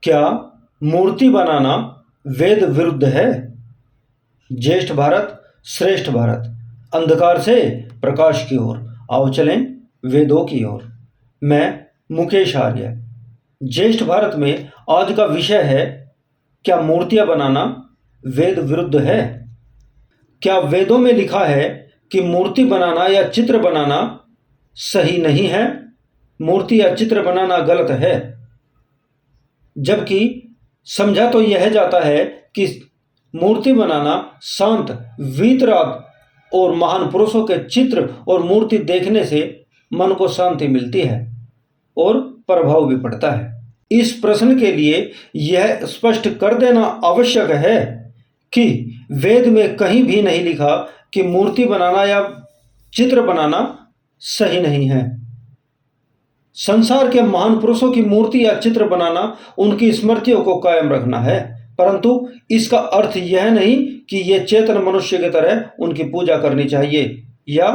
क्या मूर्ति बनाना वेद विरुद्ध है? ज्येष्ठ भारत श्रेष्ठ भारत, अंधकार से प्रकाश की ओर, आओ चलें वेदों की ओर। मैं मुकेश आर्य। ज्येष्ठ भारत में आज का विषय है, क्या मूर्तियां बनाना वेद विरुद्ध है? क्या वेदों में लिखा है कि मूर्ति बनाना या चित्र बनाना सही नहीं है? मूर्ति या चित्र बनाना गलत है, जबकि समझा तो यह जाता है कि मूर्ति बनाना शांत, वीतराग और महान पुरुषों के चित्र और मूर्ति देखने से मन को शांति मिलती है और प्रभाव भी पड़ता है। इस प्रश्न के लिए यह स्पष्ट कर देना आवश्यक है कि वेद में कहीं भी नहीं लिखा कि मूर्ति बनाना या चित्र बनाना सही नहीं है। संसार के महान पुरुषों की मूर्ति या चित्र बनाना उनकी स्मृतियों को कायम रखना है, परंतु इसका अर्थ यह नहीं कि ये चेतन मनुष्य की तरह उनकी पूजा करनी चाहिए या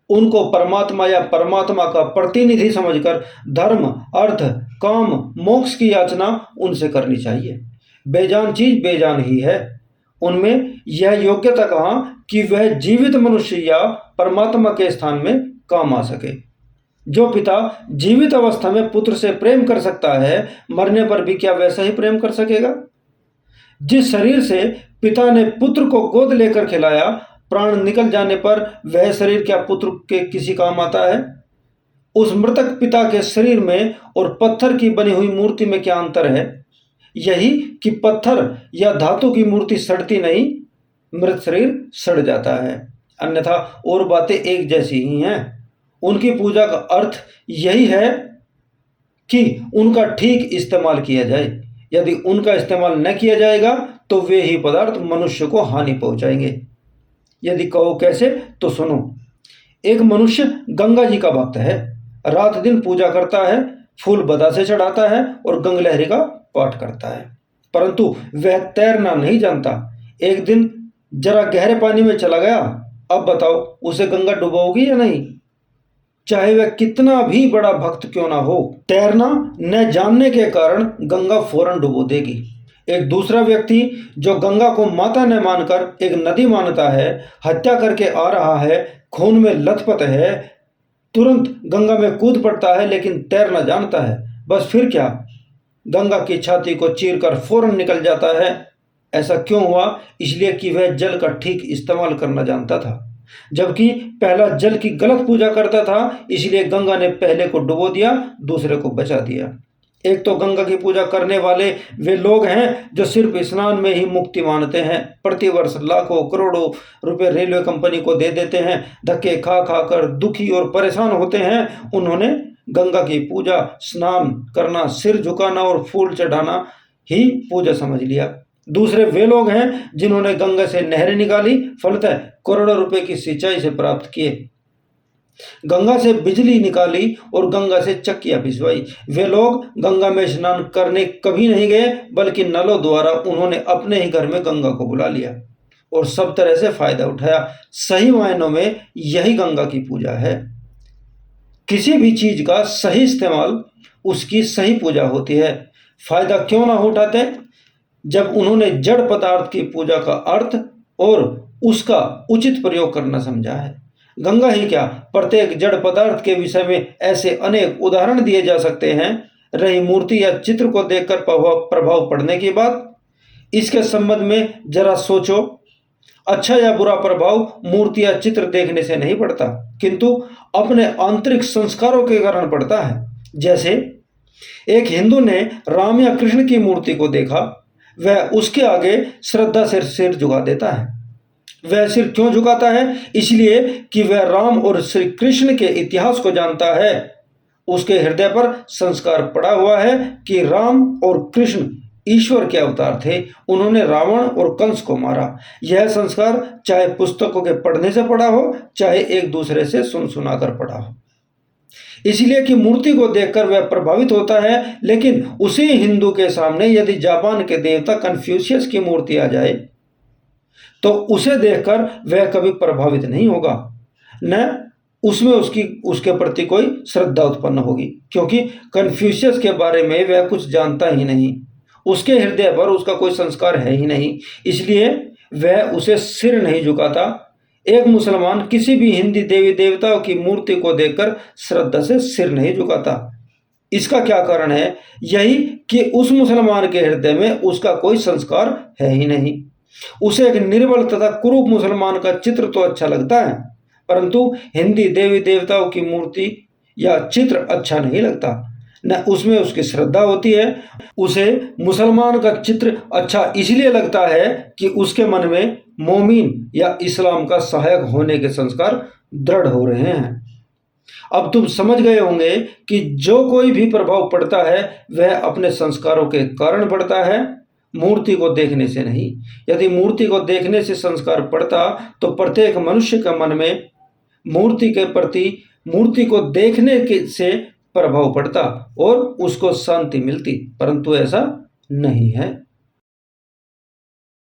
उनको परमात्मा या परमात्मा का प्रतिनिधि समझकर धर्म, अर्थ, काम, मोक्ष की याचना उनसे करनी चाहिए। बेजान चीज बेजान ही है। उनमें यह योग्यता कहाँ कि वह जीवित मनुष्य या परमात्मा के स्थान में काम आ सके। जो पिता जीवित अवस्था में पुत्र से प्रेम कर सकता है, मरने पर भी क्या वैसा ही प्रेम कर सकेगा? जिस शरीर से पिता ने पुत्र को गोद लेकर खिलाया, प्राण निकल जाने पर वह शरीर क्या पुत्र के किसी काम आता है? उस मृतक पिता के शरीर में और पत्थर की बनी हुई मूर्ति में क्या अंतर है? यही कि पत्थर या धातु की मूर्ति सड़ती नहीं, मृत शरीर सड़ जाता है, अन्यथा और बातें एक जैसी ही हैं। उनकी पूजा का अर्थ यही है कि उनका ठीक इस्तेमाल किया जाए। यदि उनका इस्तेमाल न किया जाएगा तो वे ही पदार्थ मनुष्य को हानि पहुंचाएंगे। यदि कहो कैसे, तो सुनो। एक मनुष्य गंगा जी का भक्त है, रात दिन पूजा करता है, फूल बदा से चढ़ाता है और गंगलहरी का पाठ करता है, परंतु वह तैरना नहीं जानता। एक दिन जरा गहरे पानी में चला गया, अब बताओ उसे गंगा डुबाओगी या नहीं? चाहे वह कितना भी बड़ा भक्त क्यों ना हो, तैरना न जानने के कारण गंगा फौरन डुबो देगी। एक दूसरा व्यक्ति जो गंगा को माता न मानकर एक नदी मानता है, हत्या करके आ रहा है, खून में लथपथ है, तुरंत गंगा में कूद पड़ता है, लेकिन तैरना जानता है। बस फिर क्या, गंगा की छाती को चीरकर फौरन निकल जाता है। ऐसा क्यों हुआ? इसलिए कि वह जल का ठीक इस्तेमाल करना जानता था, जबकि पहला जल की गलत पूजा करता था। इसलिए गंगा ने पहले को डुबो दिया, दूसरे को बचा दिया। एक तो गंगा की पूजा करने वाले वे लोग हैं जो सिर्फ स्नान में ही मुक्ति मानते हैं, प्रतिवर्ष लाखों करोड़ों रुपए रेलवे कंपनी को दे देते हैं, धक्के खा खा कर दुखी और परेशान होते हैं। उन्होंने गंगा की पूजा, स्नान करना, सिर झुकाना और फूल चढ़ाना ही पूजा समझ लिया। दूसरे वे लोग हैं जिन्होंने गंगा से नहरें निकाली, फलतः करोड़ों रुपए की सिंचाई से प्राप्त किए, गंगा से बिजली निकाली और गंगा से चक्कियां भिजवाई। वे लोग गंगा में स्नान करने कभी नहीं गए, बल्कि नलों द्वारा उन्होंने अपने ही घर में गंगा को बुला लिया और सब तरह से फायदा उठाया। सही मायनों में यही गंगा की पूजा है। किसी भी चीज का सही इस्तेमाल उसकी सही पूजा होती है। फायदा क्यों ना उठाते जब उन्होंने जड़ पदार्थ की पूजा का अर्थ और उसका उचित प्रयोग करना समझा है। गंगा ही क्या, प्रत्येक जड़ पदार्थ के विषय में ऐसे अनेक उदाहरण दिए जा सकते हैं। रही मूर्ति या चित्र को देखकर प्रभाव पड़ने की बात, इसके संबंध में जरा सोचो। अच्छा या बुरा प्रभाव मूर्ति या चित्र देखने से नहीं पड़ता, किंतु अपने आंतरिक संस्कारों के कारण पड़ता है। जैसे एक हिंदू ने राम या कृष्ण की मूर्ति को देखा, वह उसके आगे श्रद्धा से सिर झुका देता है। वह सिर क्यों झुकाता है? इसलिए कि वह राम और श्री कृष्ण के इतिहास को जानता है। उसके हृदय पर संस्कार पड़ा हुआ है कि राम और कृष्ण ईश्वर के अवतार थे, उन्होंने रावण और कंस को मारा। यह संस्कार चाहे पुस्तकों के पढ़ने से पड़ा हो, चाहे एक दूसरे से सुन सुनाकर पड़ा हो। इसलिए कि मूर्ति को देखकर वह प्रभावित होता है, लेकिन उसी हिंदू के सामने यदि जापान के देवता कन्फ्यूशियस की मूर्ति आ जाए तो उसे देखकर वह कभी प्रभावित नहीं होगा, न उसमें उसके प्रति कोई श्रद्धा उत्पन्न होगी, क्योंकि कन्फ्यूशियस के बारे में वह कुछ जानता ही नहीं। उसके हृदय पर उसका कोई संस्कार है ही नहीं, इसलिए वह उसे सिर नहीं झुकाता। एक मुसलमान किसी भी हिंदी देवी देवताओं की मूर्ति को देखकर श्रद्धा से सिर नहीं झुकाता। इसका क्या कारण है? यही कि उस मुसलमान के हृदय में उसका कोई संस्कार है ही नहीं। उसे एक निर्बल तथा कुरूप मुसलमान का चित्र तो अच्छा लगता है, परंतु हिंदी देवी देवताओं की मूर्ति या चित्र अच्छा नहीं लगता। न उसमें उसकी श्रद्धा होती है। उसे मुसलमान का चित्र अच्छा इसलिए लगता है कि उसके मन में मोमीन या इस्लाम का सहायक होने के संस्कार दृढ़ हो रहे हैं। अब तुम समझ गए होंगे कि जो कोई भी प्रभाव पड़ता है वह अपने संस्कारों के कारण पड़ता है, मूर्ति को देखने से नहीं। यदि मूर्ति को देखने से संस्कार पड़ता तो प्रत्येक मनुष्य के मन में मूर्ति के प्रति, मूर्ति को देखने के से प्रभाव पड़ता और उसको शांति मिलती, परंतु ऐसा नहीं है।